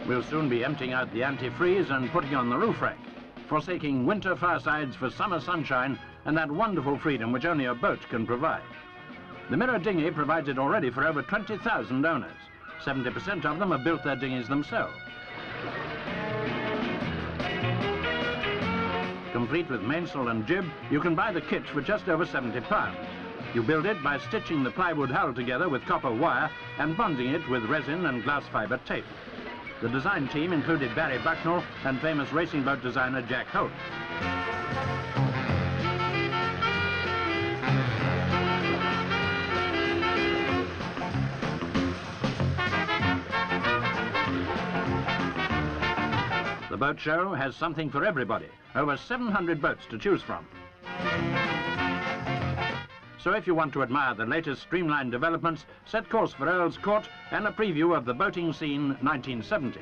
We'll soon be emptying out the antifreeze and putting on the roof rack, forsaking winter firesides for summer sunshine and that wonderful freedom which only a boat can provide. The Mirror dinghy provides it already for over 20,000 owners. 70% of them have built their dinghies themselves. Complete with mainsail and jib, you can buy the kit for just over £70. You build it by stitching the plywood hull together with copper wire and bonding it with resin and glass fibre tape. The design team included Barry Bucknell and famous racing boat designer Jack Holt. The boat show has something for everybody, over 700 boats to choose from. So if you want to admire the latest streamlined developments, set course for Earl's Court and a preview of the boating scene 1970.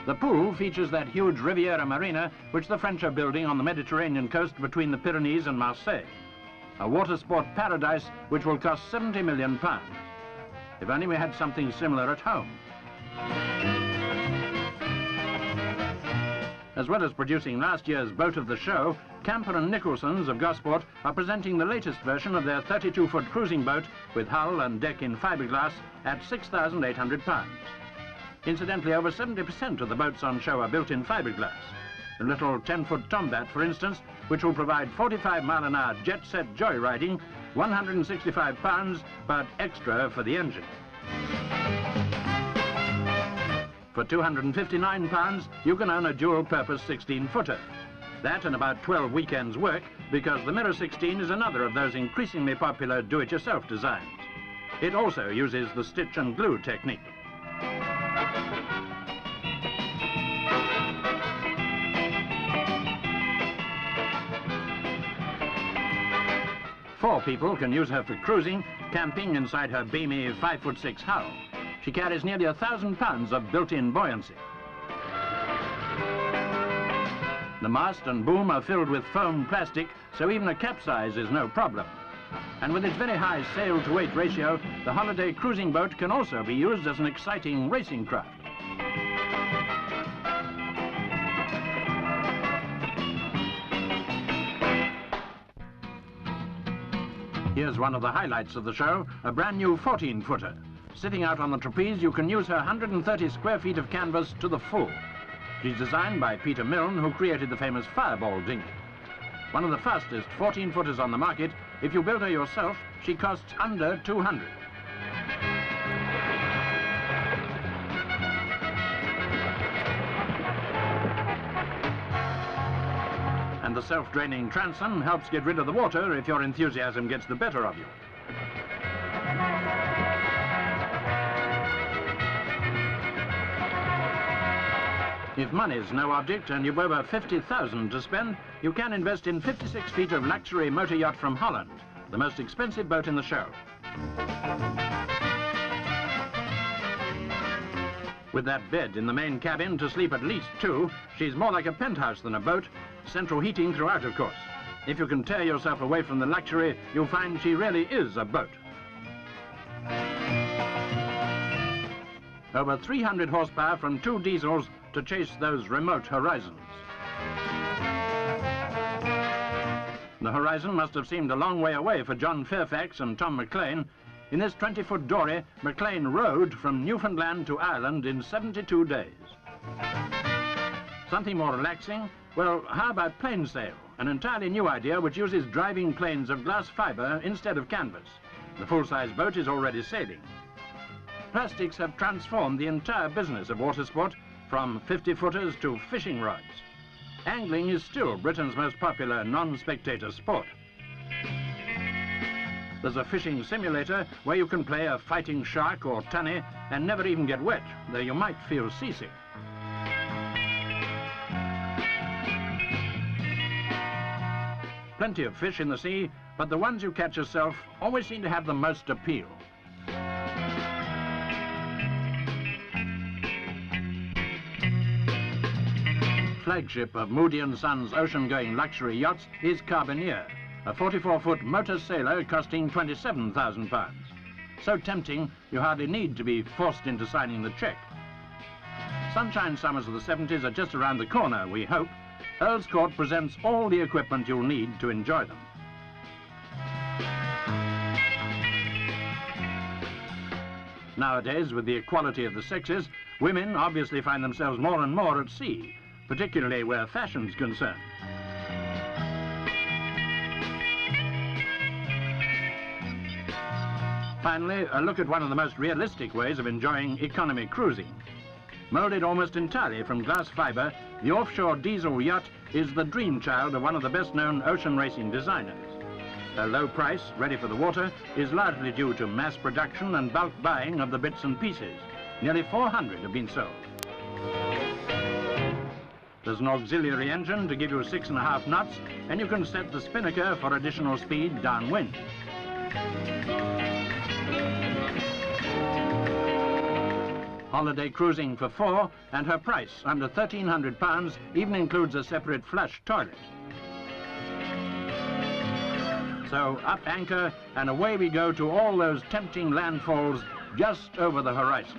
The pool features that huge Riviera Marina which the French are building on the Mediterranean coast between the Pyrenees and Marseille. A water sport paradise which will cost £70 million. If only we had something similar at home. As well as producing last year's boat of the show, Camper and Nicholson's of Gosport are presenting the latest version of their 32-foot cruising boat with hull and deck in fiberglass at £6,800. Incidentally, over 70% of the boats on show are built in fiberglass. The little 10-foot Tombat, for instance, which will provide 45-mile-an-hour jet-set joyriding, £165, but extra for the engine. For £259, you can own a dual-purpose 16-footer. That and about 12 weekends' work, because the Mirror 16 is another of those increasingly popular do-it-yourself designs. It also uses the stitch and glue technique. Four people can use her for cruising, camping inside her beamy 5'6" hull. She carries nearly 1,000 pounds of built-in buoyancy. The mast and boom are filled with foam plastic, so even a capsize is no problem. And with its very high sail-to-weight ratio, the holiday cruising boat can also be used as an exciting racing craft. Here's one of the highlights of the show, a brand new 14-footer. Sitting out on the trapeze, you can use her 130 square feet of canvas to the full. She's designed by Peter Milne, who created the famous Fireball dinghy. One of the fastest 14-footers on the market. If you build her yourself, she costs under £200. And the self-draining transom helps get rid of the water if your enthusiasm gets the better of you. If money's no object and you've over £50,000 to spend, you can invest in 56 feet of luxury motor yacht from Holland, the most expensive boat in the show. With that bed in the main cabin to sleep at least two, she's more like a penthouse than a boat. Central heating throughout, of course. If you can tear yourself away from the luxury, you'll find she really is a boat. Over 300 horsepower from 2 diesels to chase those remote horizons. The horizon must have seemed a long way away for John Fairfax and Tom McLean. In this 20-foot dory, McLean rowed from Newfoundland to Ireland in 72 days. Something more relaxing? Well, how about plane sail? An entirely new idea which uses driving planes of glass fibre instead of canvas. The full-size boat is already sailing. Plastics have transformed the entire business of water sport, from 50-footers to fishing rods. Angling is still Britain's most popular non-spectator sport. There's a fishing simulator where you can play a fighting shark or tunny and never even get wet, though you might feel seasick. Plenty of fish in the sea, but the ones you catch yourself always seem to have the most appeal. flagship of Moody & Sons ocean-going luxury yachts is Carboneer, a 44-foot motor sailor costing £27,000. So tempting, you hardly need to be forced into signing the cheque. Sunshine summers of the 70s are just around the corner, we hope. Earl's Court presents all the equipment you'll need to enjoy them. Nowadays, with the equality of the sexes, women obviously find themselves more and more at sea, particularly where fashion's concerned. Finally, a look at one of the most realistic ways of enjoying economy cruising. Moulded almost entirely from glass fibre, the offshore diesel yacht is the dream child of one of the best-known ocean racing designers. Her low price, ready for the water, is largely due to mass production and bulk buying of the bits and pieces. Nearly 400 have been sold. There's an auxiliary engine to give you 6.5 knots, and you can set the spinnaker for additional speed downwind. Holiday cruising for 4, and her price, under £1,300, even includes a separate flush toilet. So up anchor, and away we go to all those tempting landfalls just over the horizon.